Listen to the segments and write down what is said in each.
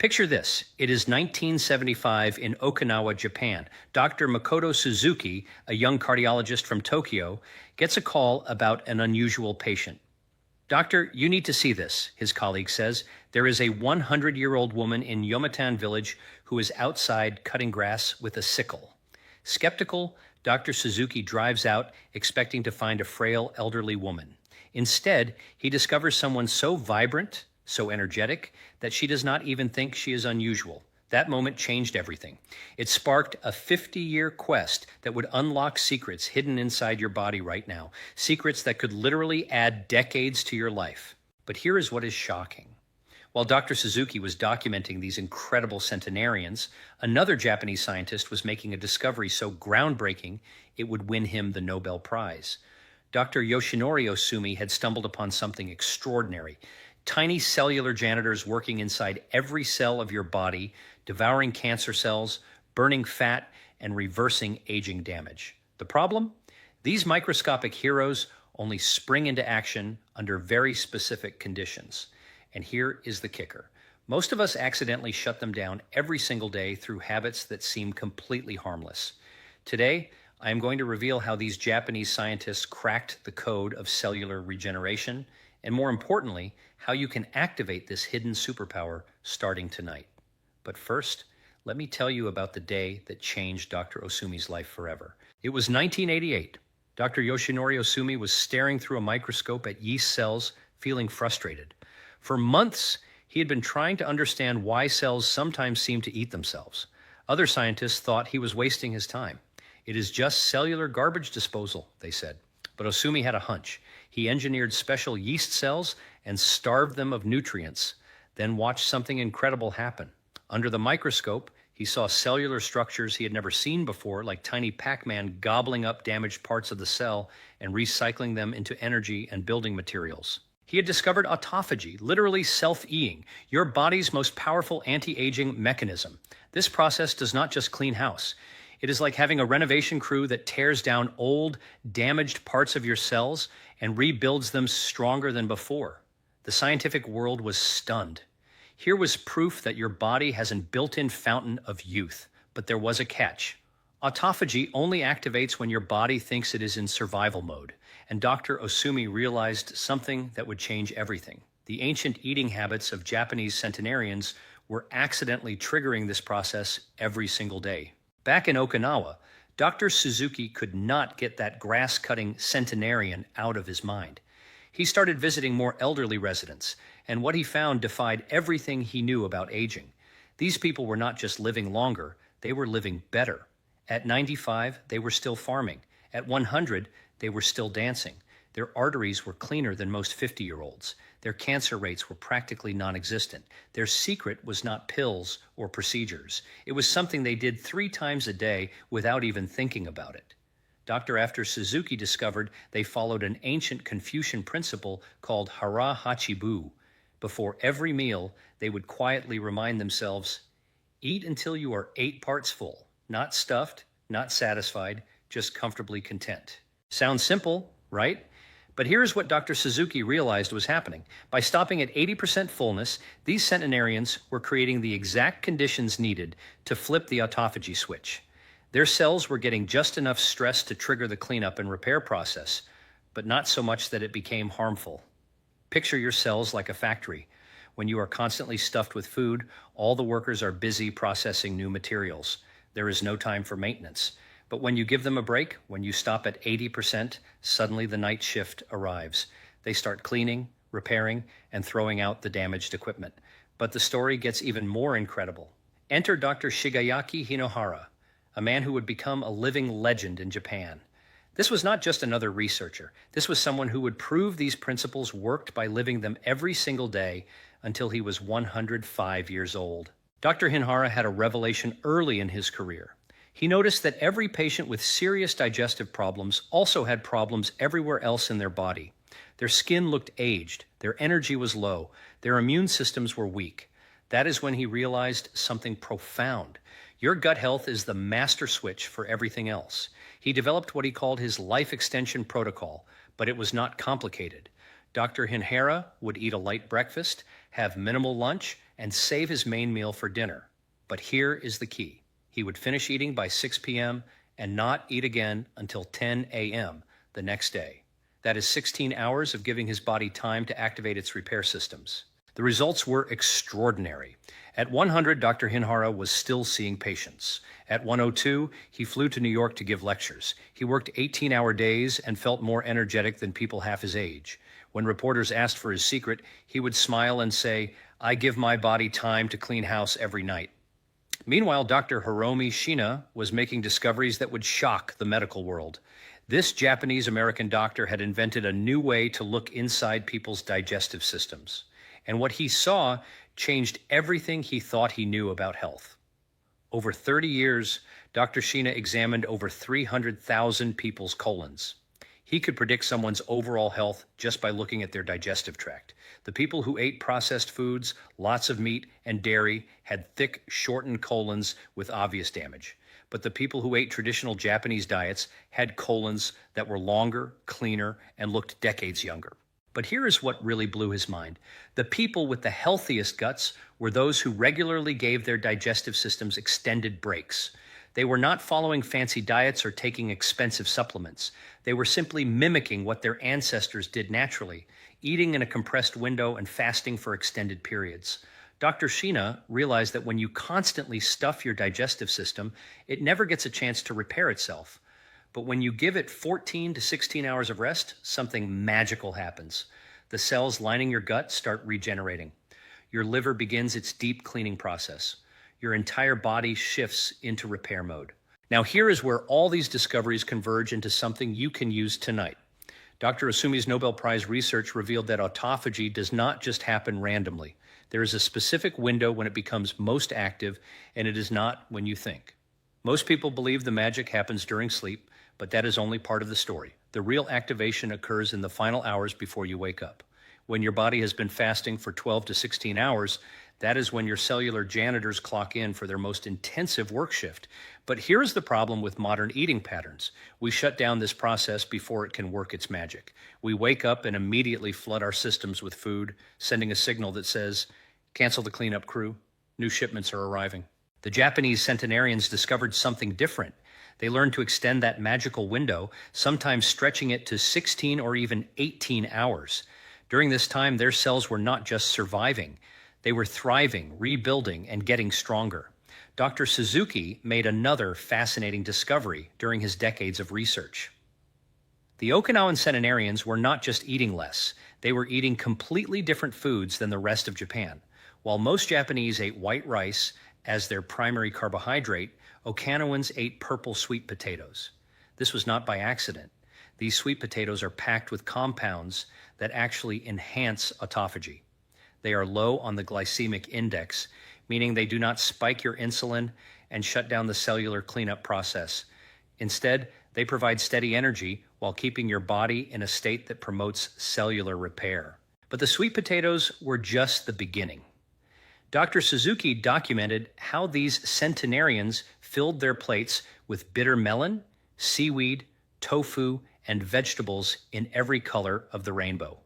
Picture this. It is 1975 in Okinawa, Japan. Dr. Makoto Suzuki, a young cardiologist from Tokyo, gets a call about an unusual patient. "Doctor, you need to see this," his colleague says. "There is a 100-year-old woman in Yomatan village who is outside cutting grass with a sickle." Skeptical, Dr. Suzuki drives out, expecting to find a frail elderly woman. Instead, he discovers someone so vibrant, so energetic, that she does not even think she is unusual. That moment changed everything. It sparked a 50-year quest that would unlock secrets hidden inside your body right now, secrets that could literally add decades to your life. But here is what is shocking. While Dr. Suzuki was documenting these incredible centenarians, another Japanese scientist was making a discovery so groundbreaking it would win him the Nobel Prize. Dr. Yoshinori Ohsumi had stumbled upon something extraordinary. Tiny cellular janitors working inside every cell of your body, devouring cancer cells, burning fat, and reversing aging damage. The problem? These microscopic heroes only spring into action under very specific conditions. And here is the kicker. Most of us accidentally shut them down every single day through habits that seem completely harmless. Today, I am going to reveal how these Japanese scientists cracked the code of cellular regeneration, and more importantly, how you can activate this hidden superpower starting tonight. But first, let me tell you about the day that changed Dr. Ohsumi's life forever. It was 1988. Dr. Yoshinori Ohsumi was staring through a microscope at yeast cells, feeling frustrated. For months, he had been trying to understand why cells sometimes seem to eat themselves. Other scientists thought he was wasting his time. "It is just cellular garbage disposal," they said. But Ohsumi had a hunch. He engineered special yeast cells and starved them of nutrients, then watched something incredible happen. Under the microscope, he saw cellular structures he had never seen before, like tiny Pac-Man gobbling up damaged parts of the cell and recycling them into energy and building materials. He had discovered autophagy, literally self-eating, your body's most powerful anti-aging mechanism. This process does not just clean house. It is like having a renovation crew that tears down old, damaged parts of your cells and rebuilds them stronger than before. The scientific world was stunned. Here was proof that your body has a built-in fountain of youth, but there was a catch. Autophagy only activates when your body thinks it is in survival mode, and Dr. Ohsumi realized something that would change everything. The ancient eating habits of Japanese centenarians were accidentally triggering this process every single day. Back in Okinawa, Dr. Suzuki could not get that grass-cutting centenarian out of his mind. He started visiting more elderly residents, and what he found defied everything he knew about aging. These people were not just living longer, they were living better. At 95, they were still farming. At 100, they were still dancing. Their arteries were cleaner than most 50-year-olds. Their cancer rates were practically non-existent. Their secret was not pills or procedures. It was something they did 3 times a day without even thinking about it. After Suzuki discovered they followed an ancient Confucian principle called Hara Hachi. Before every meal, they would quietly remind themselves, "Eat until you are 8 parts full, not stuffed, not satisfied, just comfortably content." Sounds simple, right? But here's what Dr. Suzuki realized was happening. By stopping at 80% fullness, these centenarians were creating the exact conditions needed to flip the autophagy switch. Their cells were getting just enough stress to trigger the cleanup and repair process, but not so much that it became harmful. Picture your cells like a factory. When you are constantly stuffed with food, all the workers are busy processing new materials. There is no time for maintenance. But when you give them a break, when you stop at 80%, suddenly the night shift arrives. They start cleaning, repairing, and throwing out the damaged equipment. But the story gets even more incredible. Enter Dr. Shigeyaki Hinohara, a man who would become a living legend in Japan. This was not just another researcher. This was someone who would prove these principles worked by living them every single day until he was 105 years old. Dr. Hinohara had a revelation early in his career. He noticed that every patient with serious digestive problems also had problems everywhere else in their body. Their skin looked aged, their energy was low, their immune systems were weak. That is when he realized something profound. Your gut health is the master switch for everything else. He developed what he called his life extension protocol, but it was not complicated. Dr. Hinohara would eat a light breakfast, have minimal lunch, and save his main meal for dinner. But here is the key. He would finish eating by 6 p.m. and not eat again until 10 a.m. the next day. That is 16 hours of giving his body time to activate its repair systems. The results were extraordinary. At 100, Dr. Hara was still seeing patients. At 102, he flew to New York to give lectures. He worked 18-hour days and felt more energetic than people half his age. When reporters asked for his secret, he would smile and say, "I give my body time to clean house every night." Meanwhile, Dr. Hiromi Shina was making discoveries that would shock the medical world. This Japanese-American doctor had invented a new way to look inside people's digestive systems. And what he saw changed everything he thought he knew about health. Over 30 years, Dr. Shina examined over 300,000 people's colons. He could predict someone's overall health just by looking at their digestive tract. The people who ate processed foods, lots of meat, and dairy had thick, shortened colons with obvious damage. But the people who ate traditional Japanese diets had colons that were longer, cleaner, and looked decades younger. But here is what really blew his mind. The people with the healthiest guts were those who regularly gave their digestive systems extended breaks. They were not following fancy diets or taking expensive supplements. They were simply mimicking what their ancestors did naturally, eating in a compressed window and fasting for extended periods. Dr. Shina realized that when you constantly stuff your digestive system, it never gets a chance to repair itself. But when you give it 14 to 16 hours of rest, something magical happens. The cells lining your gut start regenerating. Your liver begins its deep cleaning process. Your entire body shifts into repair mode. Now here is where all these discoveries converge into something you can use tonight. Dr. Asumi's Nobel Prize research revealed that autophagy does not just happen randomly. There is a specific window when it becomes most active, and it is not when you think. Most people believe the magic happens during sleep, but that is only part of the story. The real activation occurs in the final hours before you wake up. When your body has been fasting for 12 to 16 hours, that is when your cellular janitors clock in for their most intensive work shift. But here's the problem with modern eating patterns. We shut down this process before it can work its magic. We wake up and immediately flood our systems with food, sending a signal that says, "Cancel the cleanup crew. New shipments are arriving." The Japanese Centenarians discovered something different. They learned to extend that magical window, sometimes stretching it to 16 or even 18 hours. During this time, their cells were not just surviving. They were thriving, rebuilding, and getting stronger. Dr. Suzuki made another fascinating discovery during his decades of research. The Okinawan Centenarians were not just eating less. They were eating completely different foods than the rest of Japan. While most Japanese ate white rice as their primary carbohydrate, Okinawans ate purple sweet potatoes. This was not by accident. These sweet potatoes are packed with compounds that actually enhance autophagy. They are low on the glycemic index, meaning they do not spike your insulin and shut down the cellular cleanup process. Instead, they provide steady energy while keeping your body in a state that promotes cellular repair. But the sweet potatoes were just the beginning. Dr. Suzuki documented how these centenarians filled their plates with bitter melon, seaweed, tofu, and vegetables in every color of the rainbow.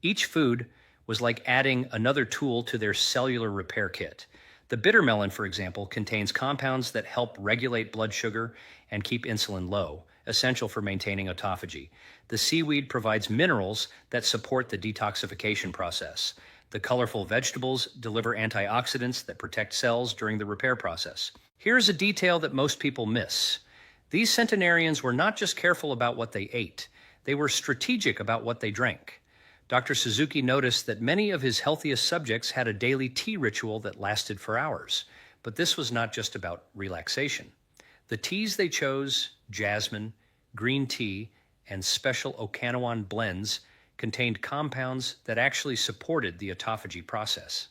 Each food was like adding another tool to their cellular repair kit. The bitter melon, for example, contains compounds that help regulate blood sugar and keep insulin low, essential for maintaining autophagy. The seaweed provides minerals that support the detoxification process. The colorful vegetables deliver antioxidants that protect cells during the repair process. Here's a detail that most people miss. These centenarians were not just careful about what they ate, they were strategic about what they drank. Dr. Suzuki noticed that many of his healthiest subjects had a daily tea ritual that lasted for hours. But this was not just about relaxation. The teas they chose, jasmine, green tea, and special Okinawan blends, contained compounds that actually supported the autophagy process.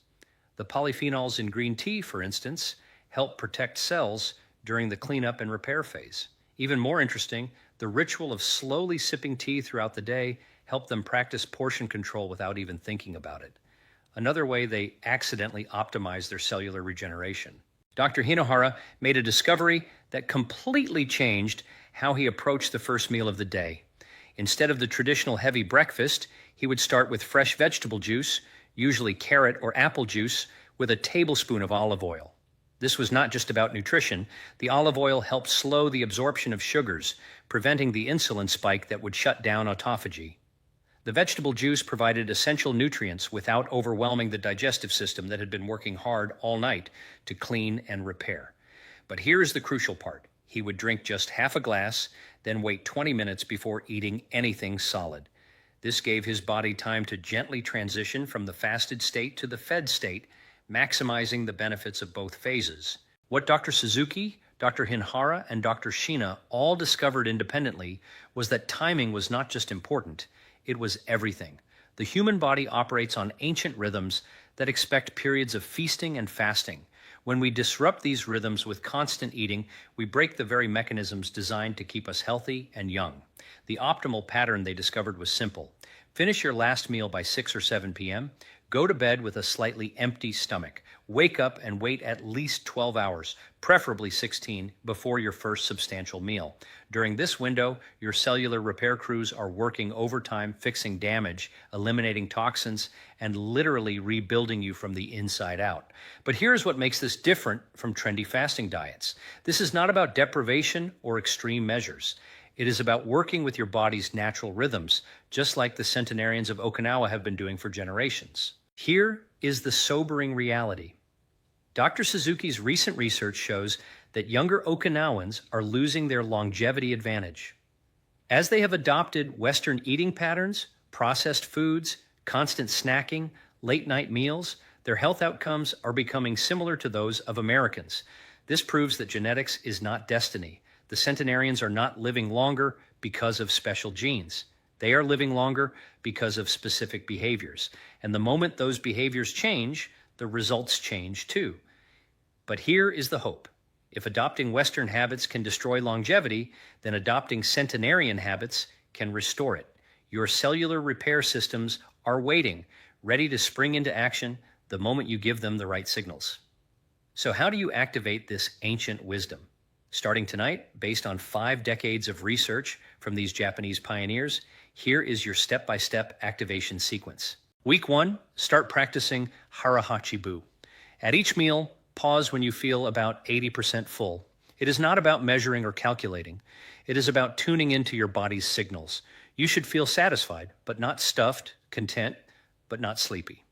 The polyphenols in green tea, for instance, help protect cells during the cleanup and repair phase. Even more interesting, the ritual of slowly sipping tea throughout the day helped them practice portion control without even thinking about it. Another way they accidentally optimized their cellular regeneration. Dr. Hara made a discovery that completely changed how he approached the first meal of the day. Instead of the traditional heavy breakfast, he would start with fresh vegetable juice, usually carrot or apple juice, with a tablespoon of olive oil. This was not just about nutrition. The olive oil helped slow the absorption of sugars, preventing the insulin spike that would shut down autophagy. The vegetable juice provided essential nutrients without overwhelming the digestive system that had been working hard all night to clean and repair. But here's the crucial part. He would drink just half a glass, then wait 20 minutes before eating anything solid. This gave his body time to gently transition from the fasted state to the fed state, maximizing the benefits of both phases. What Dr. Suzuki, Dr. Hara, and Dr. Shina all discovered independently was that timing was not just important, it was everything. The human body operates on ancient rhythms that expect periods of feasting and fasting. When we disrupt these rhythms with constant eating, we break the very mechanisms designed to keep us healthy and young. The optimal pattern they discovered was simple. Finish your last meal by 6 or 7 p.m., go to bed with a slightly empty stomach. Wake up and wait at least 12 hours, preferably 16, before your first substantial meal. During this window, your cellular repair crews are working overtime, fixing damage, eliminating toxins, and literally rebuilding you from the inside out. But here's what makes this different from trendy fasting diets. This is not about deprivation or extreme measures. It is about working with your body's natural rhythms, just like the Centenarians of Okinawa have been doing for generations. Here is the sobering reality. Dr. Suzuki's recent research shows that younger Okinawans are losing their longevity advantage. As they have adopted Western eating patterns, processed foods, constant snacking, late-night meals, their health outcomes are becoming similar to those of Americans. This proves that genetics is not destiny. The centenarians are not living longer because of special genes. They are living longer because of specific behaviors. And the moment those behaviors change, the results change too. But here is the hope. If adopting Western habits can destroy longevity, then adopting centenarian habits can restore it. Your cellular repair systems are waiting, ready to spring into action the moment you give them the right signals. So how do you activate this ancient wisdom? Starting tonight, based on 5 decades of research from these Japanese pioneers, here is your step-by-step activation sequence. Week 1, start practicing Hara Hachi Bu. At each meal, pause when you feel about 80% full. It is not about measuring or calculating. It is about tuning into your body's signals. You should feel satisfied, but not stuffed, content, but not sleepy.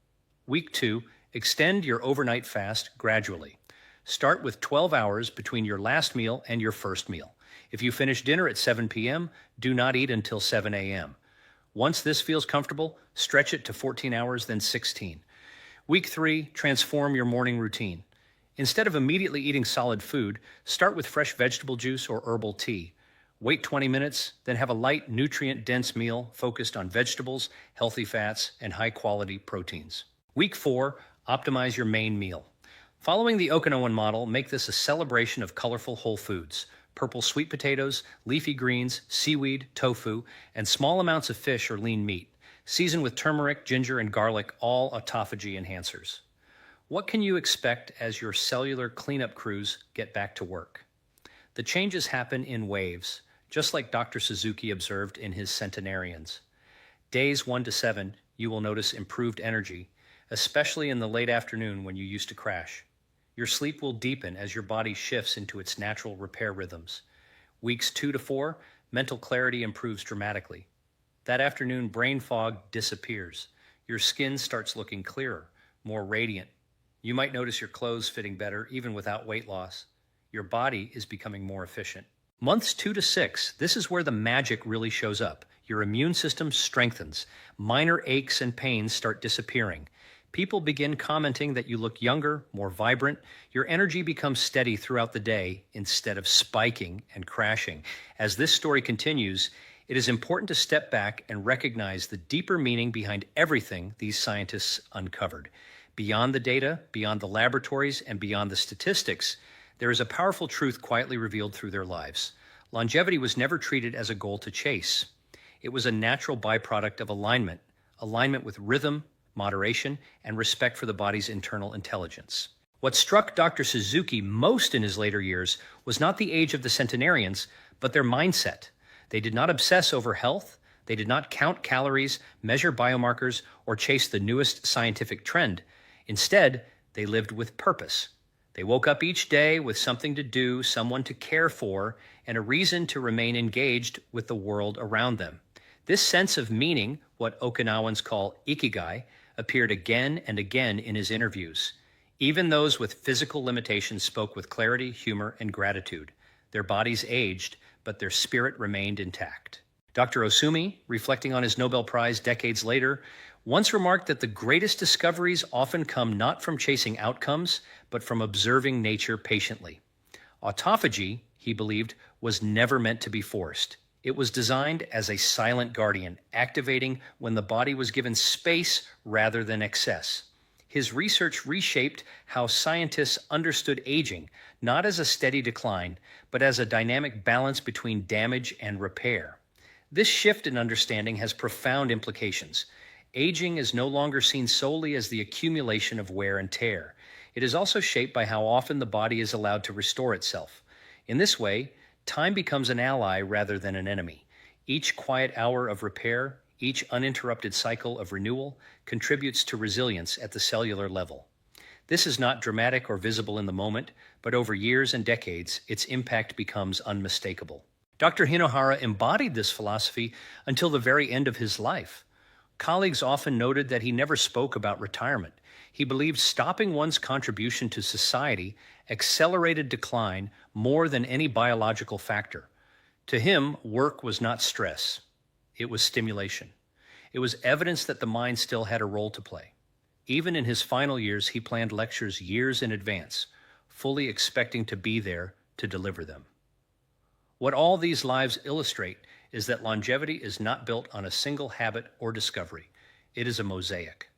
Week 2, extend your overnight fast gradually. Start with 12 hours between your last meal and your first meal. If you finish dinner at 7 p.m., do not eat until 7 a.m. Once this feels comfortable, stretch it to 14 hours, then 16. Week 3, transform your morning routine. Instead of immediately eating solid food, start with fresh vegetable juice or herbal tea. Wait 20 minutes, then have a light, nutrient-dense meal focused on vegetables, healthy fats, and high-quality proteins. Week 4, optimize your main meal. Following the Okinawan model, make this a celebration of colorful whole foods: purple sweet potatoes, leafy greens, seaweed, tofu, and small amounts of fish or lean meat. Season with turmeric, ginger, and garlic, all autophagy enhancers. What can you expect as your cellular cleanup crews get back to work? The changes happen in waves, just like Dr. Suzuki observed in his Centenarians. Days 1 to 7, you will notice improved energy, especially in the late afternoon when you used to crash. Your sleep will deepen as your body shifts into its natural repair rhythms. Weeks 2 to 4, mental clarity improves dramatically. That afternoon, brain fog disappears. Your skin starts looking clearer, more radiant. You might notice your clothes fitting better, even without weight loss. Your body is becoming more efficient. Months 2 to 6, this is where the magic really shows up. Your immune system strengthens. Minor aches and pains start disappearing. People begin commenting that you look younger, more vibrant. Your energy becomes steady throughout the day instead of spiking and crashing. As this story continues, it is important to step back and recognize the deeper meaning behind everything these scientists uncovered. Beyond the data, beyond the laboratories, and beyond the statistics, there is a powerful truth quietly revealed through their lives. Longevity was never treated as a goal to chase. It was a natural byproduct of alignment with rhythm, moderation, and respect for the body's internal intelligence. What struck Dr. Suzuki most in his later years was not the age of the centenarians, but their mindset. They did not obsess over health. They did not count calories, measure biomarkers, or chase the newest scientific trend. Instead, They lived with purpose. They woke up each day with something to do, someone to care for, and a reason to remain engaged with the world around them. This sense of meaning, what Okinawans call ikigai, appeared again and again in his interviews. Even those with physical limitations spoke with clarity, humor, and gratitude. Their bodies aged, but their spirit remained intact. Dr. Osumi, reflecting on his Nobel Prize decades later, once remarked that the greatest discoveries often come not from chasing outcomes, but from observing nature patiently. Autophagy, he believed, was never meant to be forced. It was designed as a silent guardian, activating when the body was given space rather than excess. His research reshaped how scientists understood aging, not as a steady decline, but as a dynamic balance between damage and repair. This shift in understanding has profound implications. Aging is no longer seen solely as the accumulation of wear and tear. It is also shaped by how often the body is allowed to restore itself. In this way, time becomes an ally rather than an enemy. Each quiet hour of repair, each uninterrupted cycle of renewal, contributes to resilience at the cellular level. This is not dramatic or visible in the moment, but over years and decades, its impact becomes unmistakable. Dr. Hara embodied this philosophy until the very end of his life. Colleagues often noted that he never spoke about retirement. He believed stopping one's contribution to society accelerated decline more than any biological factor. To him, work was not stress. It was stimulation. It was evidence that the mind still had a role to play. Even in his final years, he planned lectures years in advance, fully expecting to be there to deliver them. What all these lives illustrate is that longevity is not built on a single habit or discovery. It is a mosaic.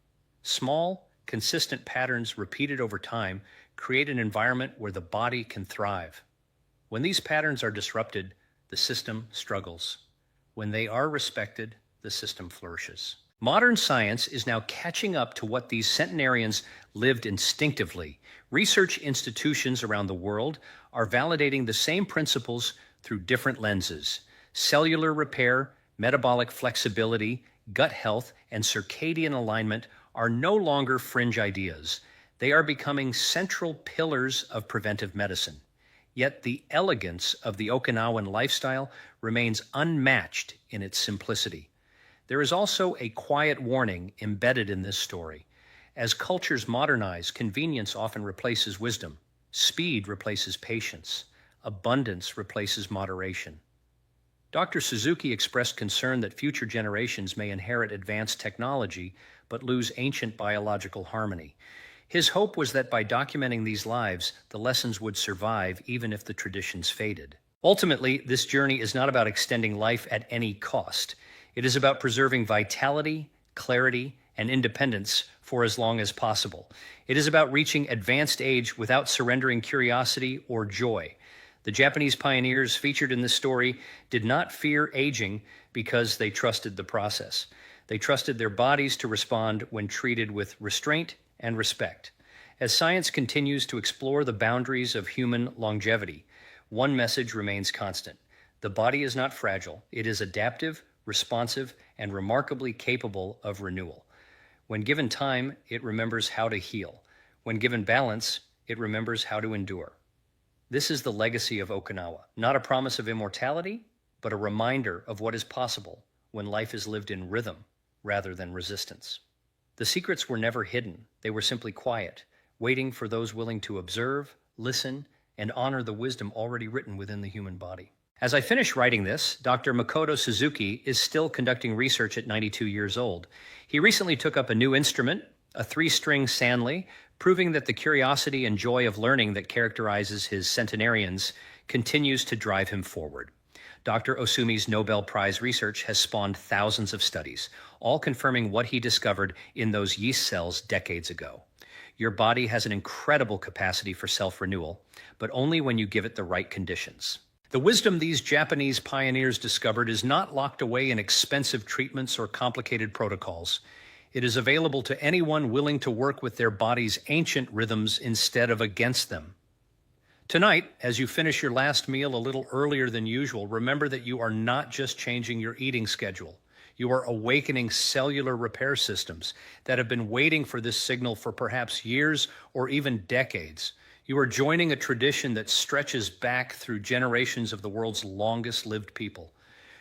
Small, consistent patterns repeated over time create an environment where the body can thrive. When these patterns are disrupted, the system struggles. When they are respected, the system flourishes. Modern science is now catching up to what these centenarians lived instinctively. Research institutions around the world are validating the same principles through different lenses. Cellular repair, metabolic flexibility, gut health, and circadian alignment are no longer fringe ideas. They are becoming central pillars of preventive medicine. Yet the elegance of the Okinawan lifestyle remains unmatched in its simplicity. There is also a quiet warning embedded in this story. As cultures modernize, convenience often replaces wisdom. Speed replaces patience. Abundance replaces moderation. Dr. Suzuki expressed concern that future generations may inherit advanced technology but lose ancient biological harmony. His hope was that by documenting these lives, the lessons would survive even if the traditions faded. Ultimately, this journey is not about extending life at any cost. It is about preserving vitality, clarity, and independence for as long as possible. It is about reaching advanced age without surrendering curiosity or joy. The Japanese pioneers featured in this story did not fear aging because they trusted the process. They trusted their bodies to respond when treated with restraint and respect. As science continues to explore the boundaries of human longevity, one message remains constant. The body is not fragile. It is adaptive, responsive, and remarkably capable of renewal. When given time, it remembers how to heal. When given balance, it remembers how to endure. This is the legacy of Okinawa, not a promise of immortality, but a reminder of what is possible when life is lived in rhythm rather than resistance. The secrets were never hidden. They were simply quiet, waiting for those willing to observe, listen, and honor the wisdom already written within the human body. As I finish writing this, Dr. Makoto Suzuki is still conducting research at 92 years old. He recently took up a new instrument, a 3-string sanli, proving that the curiosity and joy of learning that characterizes his centenarians continues to drive him forward. Dr. Osumi's Nobel Prize research has spawned thousands of studies, all confirming what he discovered in those yeast cells decades ago. Your body has an incredible capacity for self-renewal, but only when you give it the right conditions. The wisdom these Japanese pioneers discovered is not locked away in expensive treatments or complicated protocols. It is available to anyone willing to work with their body's ancient rhythms instead of against them. Tonight, as you finish your last meal a little earlier than usual, remember that you are not just changing your eating schedule. You are awakening cellular repair systems that have been waiting for this signal for perhaps years or even decades. You are joining a tradition that stretches back through generations of the world's longest lived people.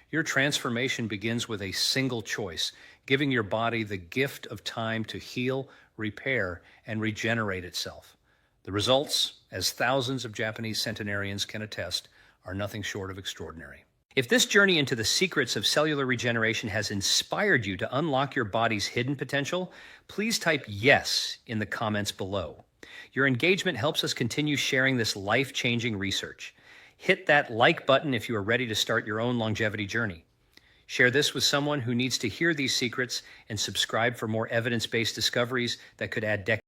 Your transformation begins with a single choice, giving your body the gift of time to heal, repair, and regenerate itself. The results, as thousands of Japanese centenarians can attest, are nothing short of extraordinary. If this journey into the secrets of cellular regeneration has inspired you to unlock your body's hidden potential, please type yes in the comments below. Your engagement helps us continue sharing this life-changing research. Hit that like button if you are ready to start your own longevity journey. Share this with someone who needs to hear these secrets, and subscribe for more evidence-based discoveries that could add decades